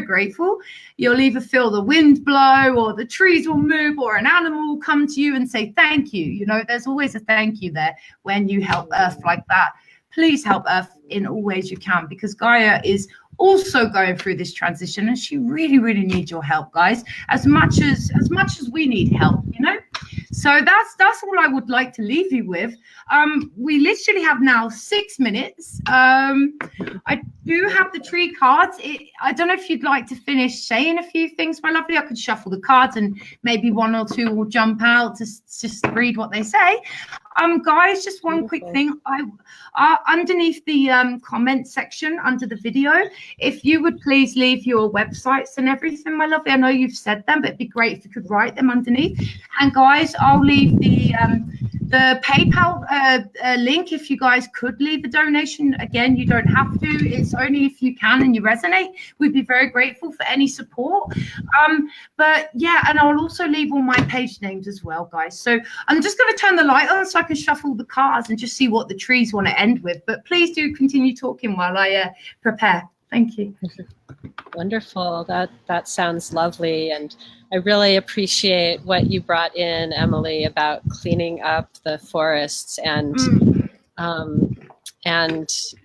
grateful. You'll either feel the wind blow, or the trees will move, or an animal will come to you and say thank you. You know, there's always a thank you there when you help Earth like that. Please help Earth in all ways you can, because Gaia is also going through this transition, and she really needs your help, guys, as much as we need help, you know. So that's all I would like to leave you with. We literally have now 6 minutes. I do have the tree cards. I don't know if you'd like to finish saying a few things, my lovely. I could shuffle the cards and maybe one or two will jump out to just read what they say. Guys, just one quick thing. Underneath the comment section under the video, if you would please leave your websites and everything, my lovely. I know you've said them, but it'd be great if you could write them underneath. And guys, I'll leave the PayPal link if you guys could leave a donation. Again, you don't have to. It's only if you can and you resonate. We'd be very grateful for any support. But yeah, and I'll also leave all my page names as well, guys. So I'm just going to turn the light on so I can shuffle the cards and just see what the trees want to end with. But please do continue talking while I prepare. Thank you. Wonderful. That sounds lovely. And I really appreciate what you brought in, Emily, about cleaning up the forests and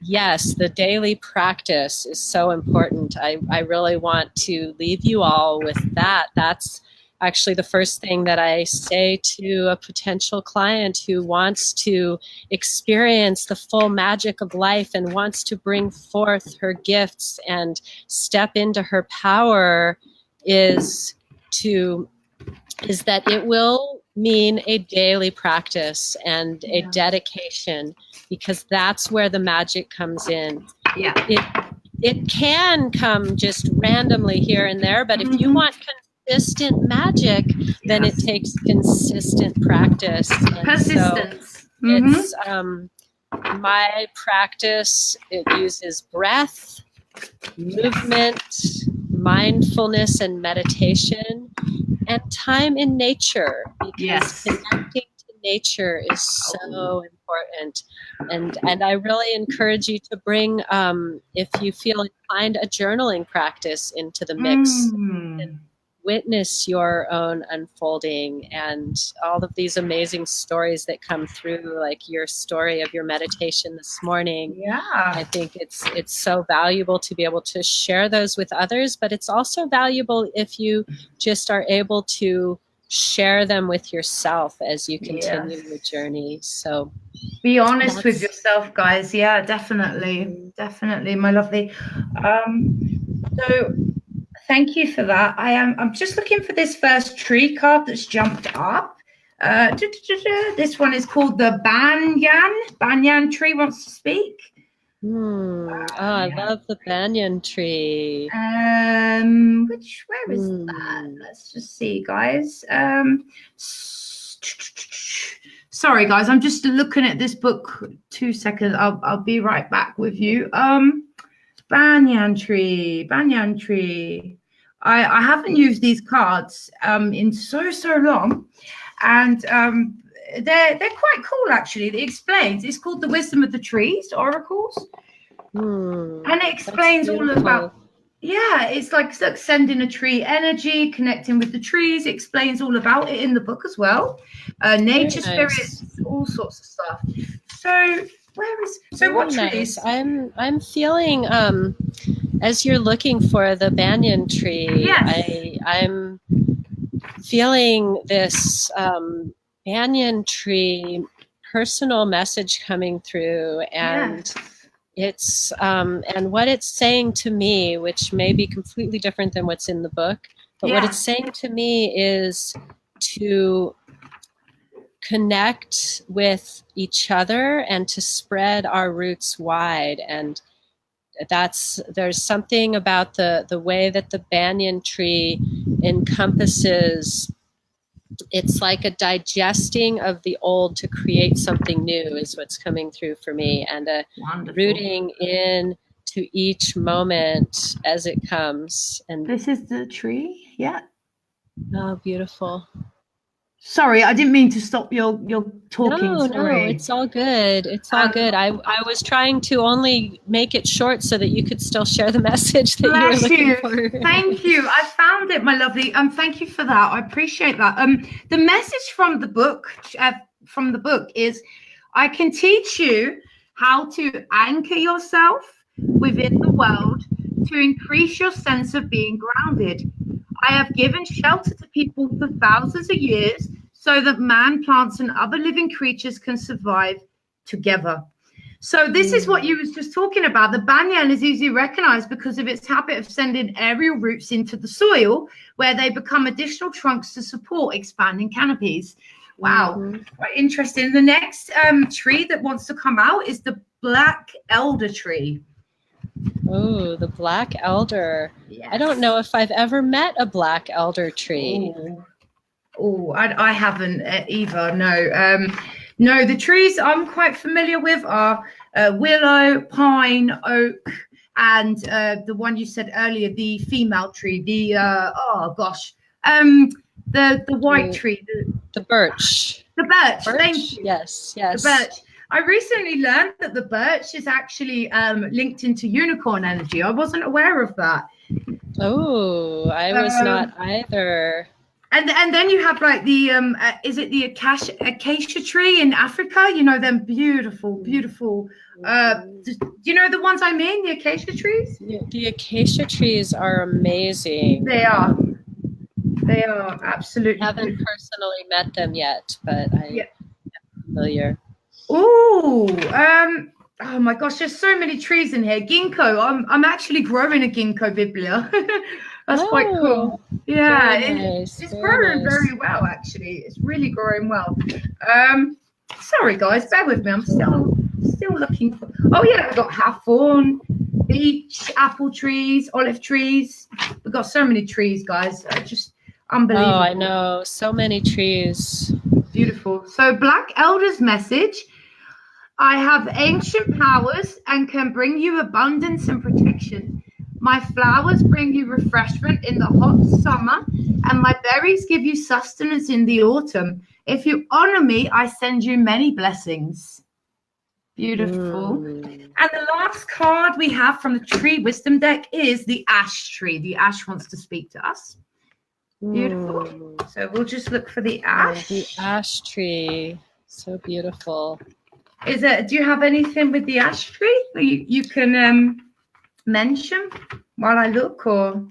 yes, the daily practice is so important. I really want to leave you all with that. That's actually the first thing that I say to a potential client who wants to experience the full magic of life and wants to bring forth her gifts and step into her power is that it will mean a daily practice and a dedication, because that's where the magic comes in. Yeah. It can come just randomly here and there, but if you want consistent magic, then it takes consistent practice. And persistence. So it's my practice. It uses breath, movement, mindfulness, and meditation. and time in nature, because Yes. connecting to nature is so important. And I really encourage you to bring, if you feel inclined, a journaling practice into the mix. And witness your own unfolding and all of these amazing stories that come through, like your story of your meditation this morning. Yeah. I think it's so valuable to be able to share those with others, but it's also valuable if you just are able to share them with yourself as you continue your journey. So be honest with yourself, guys. Yeah, definitely. Definitely, my lovely. So thank you for that. I'm just looking for this first tree card that's jumped up. This one is called the Banyan tree wants to speak. I love the banyan tree. Where is that? Let's just see, guys. Sorry, guys, I'm just looking at this book. 2 seconds. I'll be right back with you. Banyan tree. I haven't used these cards in so long, and they're quite cool actually. It explains. It's called the Wisdom of the Trees Oracles, and it explains all about. Yeah, it's like sending a tree energy, connecting with the trees. It explains all about it in the book as well. Nature spirits, all sorts of stuff. So what trees? I'm feeling as you're looking for the banyan tree. Yes. I'm feeling this banyan tree personal message coming through, and it's and what it's saying to me, which may be completely different than what's in the book, but what it's saying to me is to connect with each other and to spread our roots wide. And there's something about the way that the banyan tree encompasses. It's like a digesting of the old to create something new is what's coming through for me, and a rooting in to each moment as it comes. And this is the tree. Yeah. Oh, beautiful. Sorry, I didn't mean to stop your talking. No, it's all good. It's all good. I was trying to only make it short so that you could still share the message that you were looking for. Thank you. I found it, my lovely. Thank you for that. I appreciate that. The message from the book is, I can teach you how to anchor yourself within the world to increase your sense of being grounded. I have given shelter to people for thousands of years so that man, plants, and other living creatures can survive together. So this is what you was just talking about. The banyan is easily recognized because of its habit of sending aerial roots into the soil, where they become additional trunks to support expanding canopies. Wow, quite interesting. The next tree that wants to come out is the black elder tree. Oh, the black elder. Yes. I don't know if I've ever met a black elder tree. I haven't either. No, the trees I'm quite familiar with are willow, pine, oak, and the one you said earlier, the female tree, the the white tree, the birch. The birch. Thank you. Yes. The birch. I recently learned that the birch is actually linked into unicorn energy. I wasn't aware of that. Oh, I was not either. And then you have like the is it the acacia tree in Africa? You know, them beautiful. Do you know the ones I mean? The acacia trees. The acacia trees are amazing. They are absolutely. I haven't personally met them yet, but I'm familiar. Oh my gosh, there's so many trees in here. Ginkgo. I'm actually growing a ginkgo biblia. That's quite cool. Yeah, it's growing very well, actually. It's really growing well. Sorry guys, bear with me. I'm still looking for. Oh yeah, we've got hawthorn, beech, apple trees, olive trees. We've got so many trees, guys. Just unbelievable. Oh, I know, so many trees. Beautiful. So black elder's message: I have ancient powers and can bring you abundance and protection. My flowers bring you refreshment in the hot summer, and my berries give you sustenance in the autumn. If you honor me, I send you many blessings. Beautiful. And the last card we have from the Tree Wisdom deck is the Ash Tree. The Ash wants to speak to us. Beautiful. So we'll just look for the Ash. The Ash Tree. So beautiful. Do you have anything with the Ash Tree that you can mention while I look? Or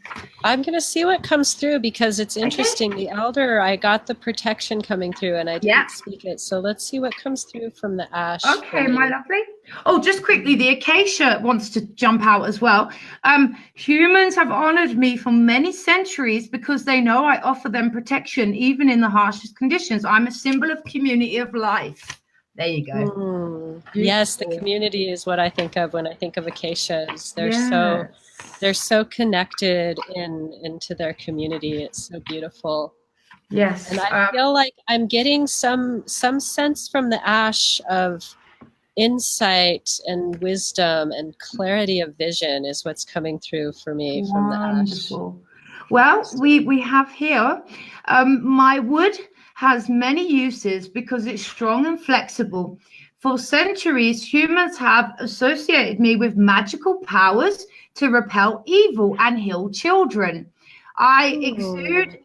I'm going to see what comes through, because it's interesting. The Elder, I got the protection coming through and I didn't speak it. So let's see what comes through from the Ash. Okay, my lovely. Oh, just quickly, the Acacia wants to jump out as well. Humans have honored me for many centuries because they know I offer them protection even in the harshest conditions. I'm a symbol of community of life. There you go. Yes, the community is what I think of when I think of acacias. They're so connected into their community. It's so beautiful. Yes. And I feel like I'm getting some sense from the Ash of insight and wisdom and clarity of vision is what's coming through for me from the Ash. Well, we have here, my wood has many uses because it's strong and flexible. For centuries, humans have associated me with magical powers to repel evil and heal children. I exude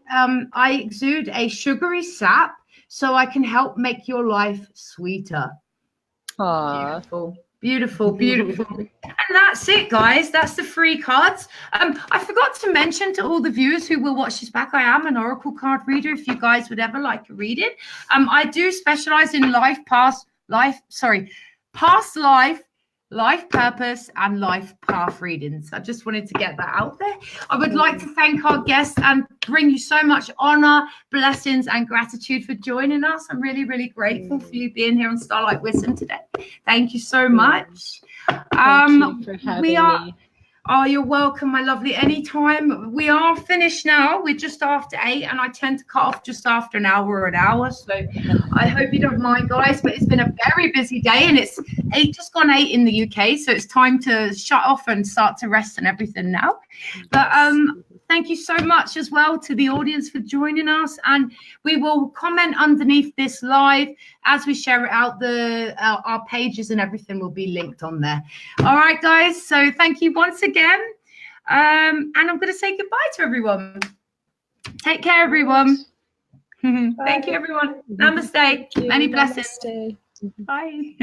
a sugary sap so I can help make your life sweeter. Aww. Beautiful. And that's it, guys. That's the free cards. I forgot to mention to all the viewers who will watch this back, I am an oracle card reader if you guys would ever like to read it. I do specialize in past life, life purpose, and life path readings. I just wanted to get that out there. I would like to thank our guests and bring you so much honor, blessings, and gratitude for joining us. I'm really, really grateful for you being here on Starlight Wisdom today. Thank you so much. Thank you for having me. Oh, you're welcome, my lovely. Anytime. We are finished now. We're just after 8, and I tend to cut off just after an hour or an hour. So I hope you don't mind, guys. But it's been a very busy day, and it's just gone 8 in the UK. So it's time to shut off and start to rest and everything now. But thank you so much as well to the audience for joining us. And we will comment underneath this live as we share it out. Our pages and everything will be linked on there. All right, guys. So thank you once again. And I'm going to say goodbye to everyone. Take care, everyone. Thank you, everyone. Namaste. Many blessings. Namaste. Bye.